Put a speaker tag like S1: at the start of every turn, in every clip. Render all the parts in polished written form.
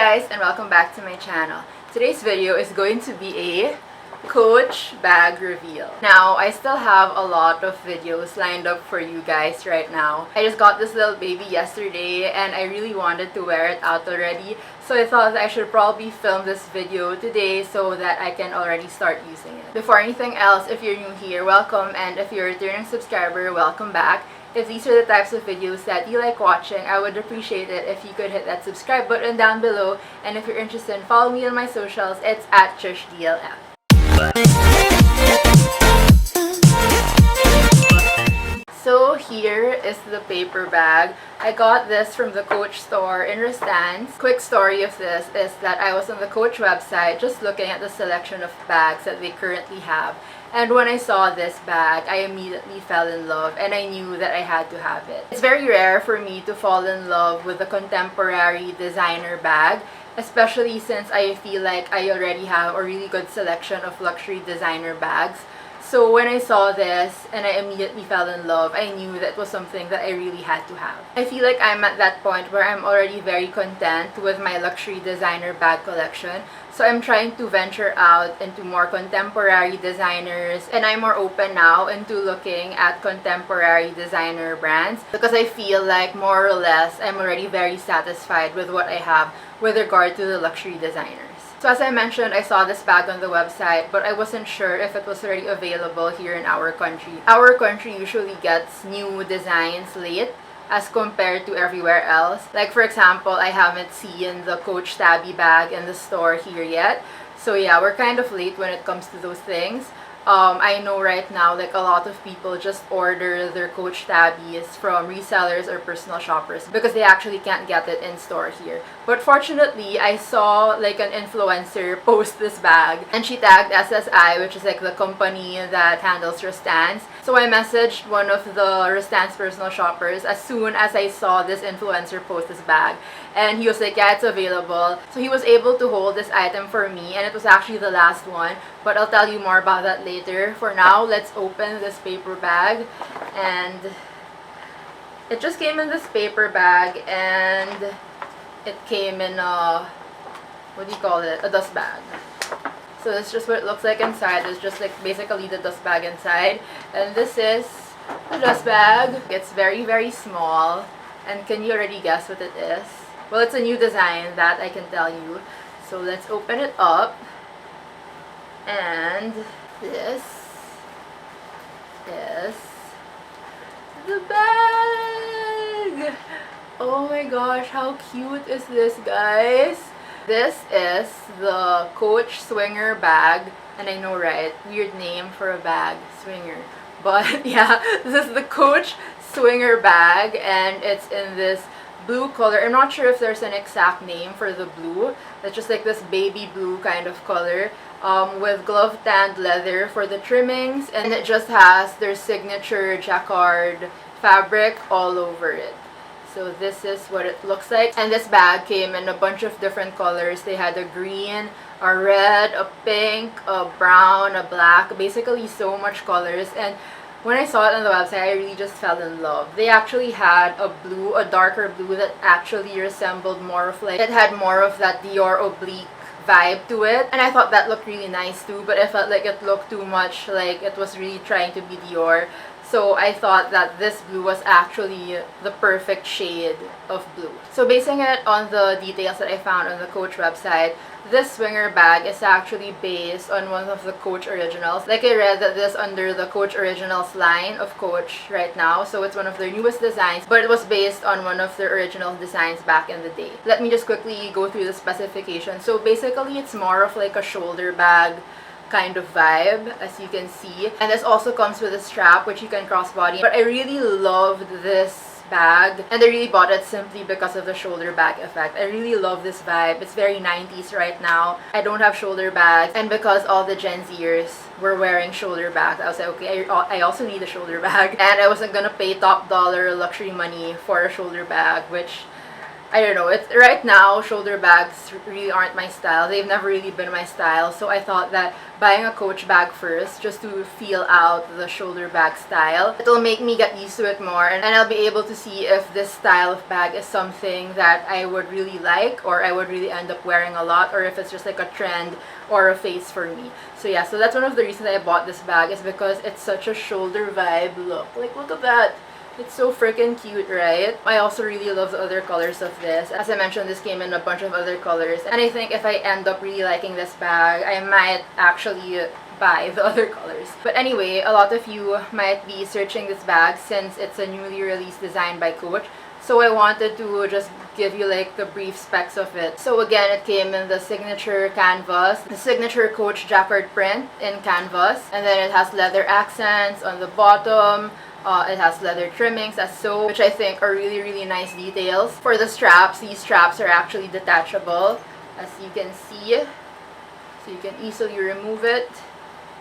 S1: guys, and welcome back to my channel. Today's video is going to be a Coach bag reveal. Now, I still have a lot of videos lined up for you guys right now. I just got this little baby yesterday and I really wanted to wear it out already. So I thought I should probably film this video today so that I can already start using it. Before anything else, if you're new here, welcome, and if you're a returning subscriber, welcome back. If these are the types of videos that you like watching, I would appreciate it if you could hit that subscribe button down below. And if you're interested, follow me on my socials. It's at TrishDLF. So here is the paper bag. I got this from the Coach store in Restance. Quick story of this is that I was on the Coach website just looking at the selection of bags that they currently have. And when I saw this bag, I immediately fell in love and I knew that I had to have it. It's very rare for me to fall in love with a contemporary designer bag, especially since I feel like I already have a really good selection of luxury designer bags. So when I saw this and I immediately fell in love, I knew that was something that I really had to have. I feel like I'm at that point where I'm already very content with my luxury designer bag collection. So I'm trying to venture out into more contemporary designers, and I'm more open now into looking at contemporary designer brands because I feel like more or less I'm already very satisfied with what I have with regard to the luxury designers. So as I mentioned, I saw this bag on the website, but I wasn't sure if it was already available here in our country. Our country usually gets new designs late as compared to everywhere else. Like for example, I haven't seen the Coach Tabby bag in the store here yet. So yeah, we're kind of late when it comes to those things. I know right now like a lot of people just order their Coach Tabbies from resellers or personal shoppers because they actually can't get it in store here. But fortunately, I saw like an influencer post this bag and she tagged SSI, which is like the company that handles Restance. So I messaged one of the Restance personal shoppers as soon as I saw this influencer post this bag. And he was like, yeah, it's available. So he was able to hold this item for me, and it was actually the last one. But I'll tell you more about that later. For now, let's open this paper bag. And it just came in this paper bag, and it came in a, what do you call it? A dust bag. So this is just what it looks like inside. It's just like basically the dust bag inside. And this is the dust bag. It's very, very small. And can you already guess what it is? Well, it's a new design, that I can tell you. So let's open it up. And this is the bag. Oh my gosh, how cute is this, guys? This is the Coach Swinger bag. And I know, right? Weird name for a bag, Swinger. But yeah, this is the Coach Swinger bag, and it's in this blue color. I'm not sure if there's an exact name for the blue. It's just like this baby blue kind of color, with glove tanned leather for the trimmings, and it just has their signature jacquard fabric all over it. So this is what it looks like. And this bag came in a bunch of different colors. They had a green, a red, a pink, a brown, a black, basically so much colors. And when I saw it on the website, I really just fell in love. They actually had a blue, a darker blue that actually resembled more of like, it had more of that Dior oblique vibe to it. And I thought that looked really nice too, but I felt like it looked too much like it was really trying to be Dior. So I thought that this blue was actually the perfect shade of blue. So basing it on the details that I found on the Coach website, this swinger bag is actually based on one of the Coach originals. Like I read that this under the Coach originals line of Coach right now. So it's one of their newest designs, but it was based on one of their original designs back in the day. Let me just quickly go through the specifications. So basically it's more of like a shoulder bag kind of vibe, as you can see. And this also comes with a strap which you can crossbody. But I really loved this bag, and I really bought it simply because of the shoulder bag effect. I really love this vibe. It's very 90s right now. I don't have shoulder bags, and because all the Gen Zers were wearing shoulder bags, I was like, okay, I also need a shoulder bag. And I wasn't gonna pay top dollar luxury money for a shoulder bag, which I don't know, it's right now shoulder bags really aren't my style. They've never really been my style, so I thought that buying a Coach bag first just to feel out the shoulder bag style, it'll make me get used to it more, and I'll be able to see if this style of bag is something that I would really like or I would really end up wearing a lot, or if it's just like a trend or a phase for me. So yeah, so that's one of the reasons I bought this bag, is because it's such a shoulder vibe look. Like, look at that. It's so freaking cute, right? I also really love the other colors of this. As I mentioned, this came in a bunch of other colors. And I think if I end up really liking this bag, I might actually buy the other colors. But anyway, a lot of you might be searching this bag since it's a newly released design by Coach. So I wanted to just give you like the brief specs of it. So again, it came in the signature canvas, the signature Coach jacquard print in canvas. And then it has leather accents on the bottom. It has leather trimmings as so, which I think are really nice details. For the straps, these straps are actually detachable, as you can see. So you can easily remove it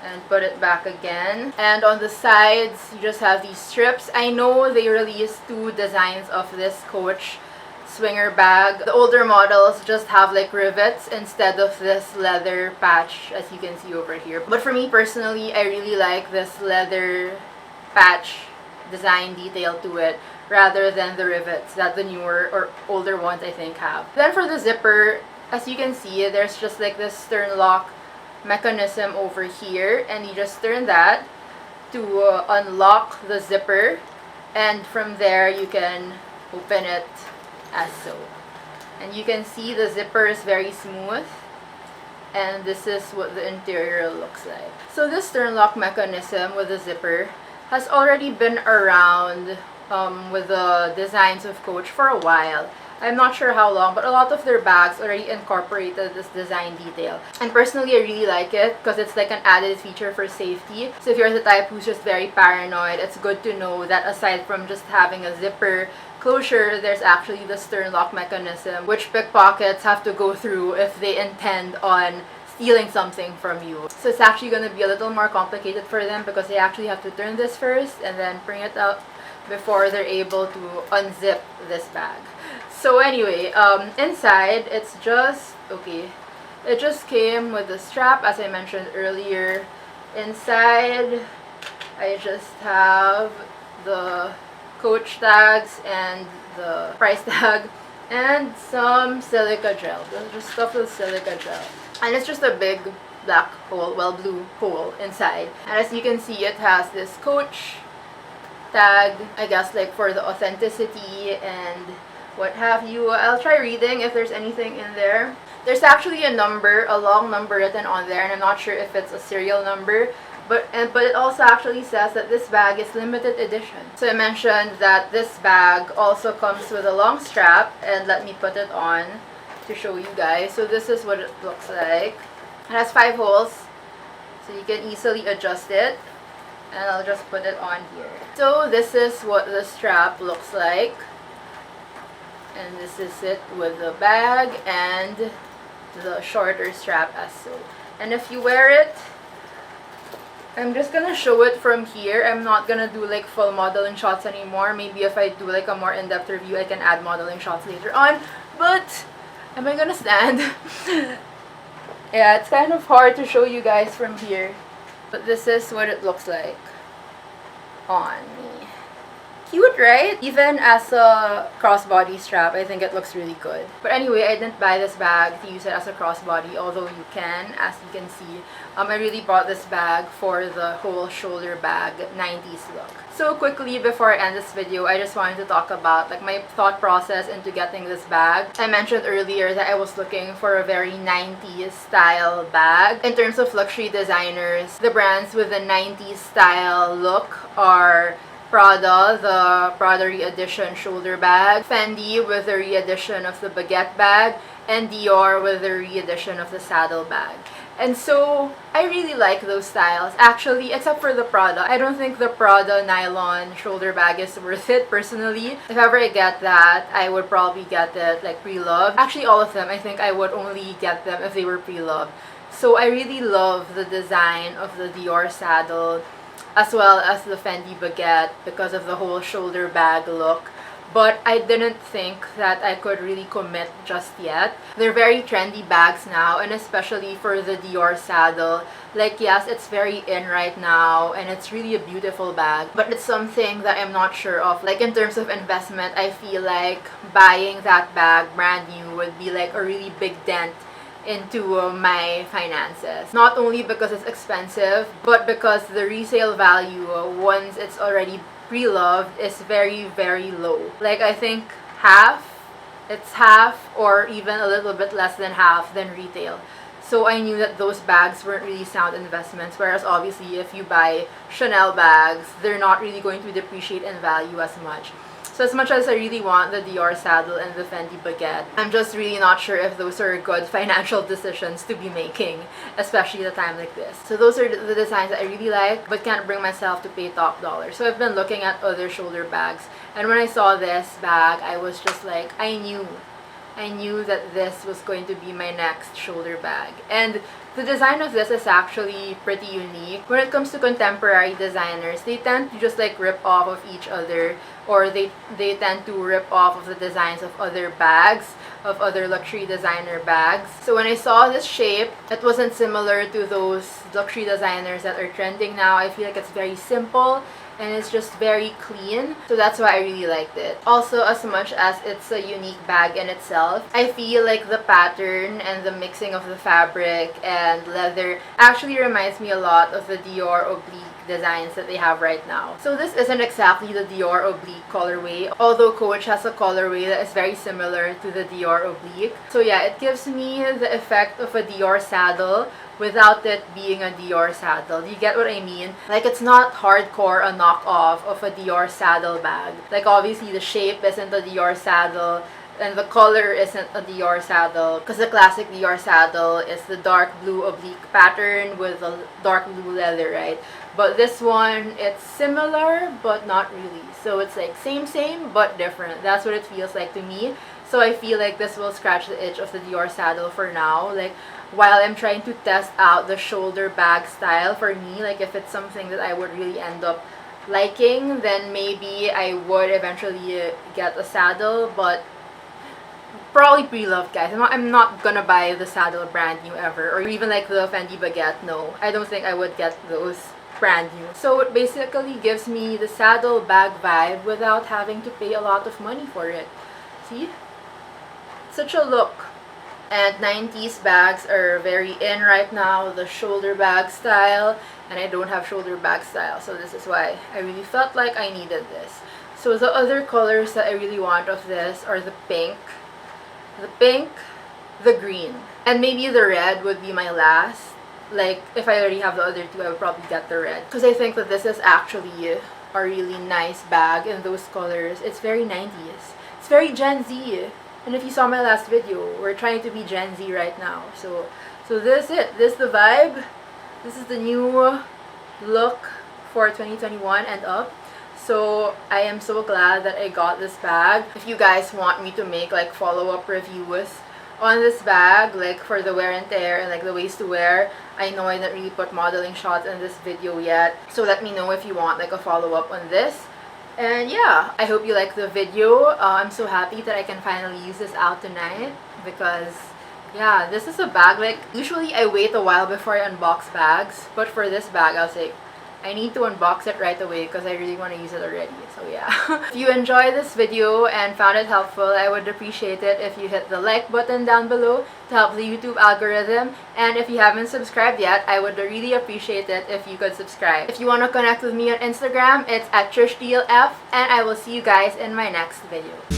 S1: and put it back again. And on the sides, you just have these strips. I know they released 2 designs of this Coach swinger bag. The older models just have like rivets instead of this leather patch, as you can see over here. But for me personally, I really like this leather patch design detail to it rather than the rivets that the newer or older ones I think have. Then for the zipper, as you can see, there's just like this stern lock mechanism over here, and you just turn that to unlock the zipper, and from there you can open it as so. And you can see the zipper is very smooth, and this is what the interior looks like. So this stern lock mechanism with the zipper has already been around with the designs of Coach for a while. I'm not sure how long, but a lot of their bags already incorporated this design detail. And personally, I really like it because it's like an added feature for safety. So if you're the type who's just very paranoid, it's good to know that aside from just having a zipper closure, there's actually the stern lock mechanism, which pickpockets have to go through if they intend on stealing something from you. So it's actually going to be a little more complicated for them because they actually have to turn this first and then bring it out before they're able to unzip this bag. So anyway, inside it's just, okay, it just came with the strap as I mentioned earlier. Inside I just have the Coach tags and the price tag and some silica gel. Just stuff with silica gel. And it's just a big black hole, well, blue hole inside. And as you can see, it has this Coach tag, I guess like for the authenticity and what have you. I'll try reading if there's anything in there. There's actually a number, a long number written on there, and I'm not sure if it's a serial number. But it also actually says that this bag is limited edition. So I mentioned that this bag also comes with a long strap, and let me put it on to show you guys. So this is what it looks like. It has 5 holes, so you can easily adjust it, and I'll just put it on here. So this is what the strap looks like, and this is it with the bag and the shorter strap as so. And if you wear it, I'm just gonna show it from here. I'm not gonna do like full modeling shots anymore. Maybe if I do like a more in-depth review, I can add modeling shots later on. But am I gonna stand? Yeah, it's kind of hard to show you guys from here. But this is what it looks like on me. Cute, right? Even as a crossbody strap, I think it looks really good. But anyway, I didn't buy this bag to use it as a crossbody, although you can, as you can see. I really bought this bag for the whole shoulder bag 90s look. So quickly, before I end this video, I just wanted to talk about like my thought process into getting this bag. I mentioned earlier that I was looking for a very 90s style bag. In terms of luxury designers, the brands with the 90s style look are Prada, the Prada re-edition shoulder bag, Fendi with the re-edition of the baguette bag, and Dior with the re-edition of the saddle bag. And so, I really like those styles. Actually, except for the Prada. I don't think the Prada nylon shoulder bag is worth it, personally. If ever I get that, I would probably get it like pre-loved. Actually, all of them, I think I would only get them if they were pre-loved. So, I really love the design of the Dior saddle, as well as the Fendi baguette because of the whole shoulder bag look. but I didn't think that I could really commit just yet. They're very trendy bags now, and especially for the Dior saddle. Like, yes, it's very in right now, and it's really a beautiful bag, but it's something that I'm not sure of. Like, in terms of investment, I feel like buying that bag brand new would be like a really big dent into my finances. Not only because it's expensive, but because the resale value, once it's already pre-loved, is very, very low. Like, I think it's half or even a little bit less than half than retail. So I knew that those bags weren't really sound investments, whereas obviously if you buy Chanel bags, they're not really going to depreciate in value as much. So as much as I really want the Dior saddle and the Fendi baguette, I'm just really not sure if those are good financial decisions to be making, especially at a time like this. So those are the designs that I really like, but can't bring myself to pay top dollar. So I've been looking at other shoulder bags, and when I saw this bag, I was just like, I knew that this was going to be my next shoulder bag. And the design of this is actually pretty unique. When it comes to contemporary designers, they tend to just like rip off of each other, or they tend to rip off of the designs of other bags, of other luxury designer bags. So when I saw this shape, it wasn't similar to those luxury designers that are trending now. I feel like it's very simple and it's just very clean, so that's why I really liked it. Also, as much as it's a unique bag in itself, I feel like the pattern and the mixing of the fabric and leather actually reminds me a lot of the Dior oblique designs that they have right now. So this isn't exactly the Dior oblique colorway, although Coach has a colorway that is very similar to the Dior oblique. So yeah, it gives me the effect of a Dior saddle without it being a Dior saddle. You get what I mean? Like, it's not hardcore a knockoff of a Dior saddle bag. Like, obviously the shape isn't a Dior saddle and the color isn't a Dior saddle, because the classic Dior saddle is the dark blue oblique pattern with the dark blue leather, right? But this one, it's similar but not really. So it's like same but different. That's what it feels like to me. So I feel like this will scratch the itch of the Dior saddle for now. Like, while I'm trying to test out the shoulder bag style for me, like if it's something that I would really end up liking, then maybe I would eventually get a saddle, but probably pre-loved, guys. I'm not gonna buy the saddle brand new ever, or even like the Fendi baguette. No, I don't think I would get those brand new. So it basically gives me the saddle bag vibe without having to pay a lot of money for it. See? Such a look. And 90s bags are very in right now, the shoulder bag style, and I don't have shoulder bag style, so this is why I really felt like I needed this. So the other colors that I really want of this are the pink, the green, and maybe the red would be my last. Like, if I already have the other two, I would probably get the red, because I think that this is actually a really nice bag in those colors. It's very 90s. It's very Gen Z. And if you saw my last video, we're trying to be Gen Z right now. So this is it. This is the vibe. This is the new look for 2021 and up. So I am so glad that I got this bag. If you guys want me to make like follow-up reviews on this bag, like for the wear and tear and like the ways to wear, I know I didn't really put modeling shots in this video yet. So let me know if you want like a follow-up on this. And yeah, I hope you liked the video. I'm so happy that I can finally use this out tonight, because yeah, this is a bag, like usually I wait a while before I unbox bags, but for this bag I was like, I need to unbox it right away because I really want to use it already. So yeah. If you enjoyed this video and found it helpful, I would appreciate it if you hit the like button down below to help the YouTube algorithm. And if you haven't subscribed yet, I would really appreciate it if you could subscribe. If you want to connect with me on Instagram, it's @TrishDLF, and I will see you guys in my next video.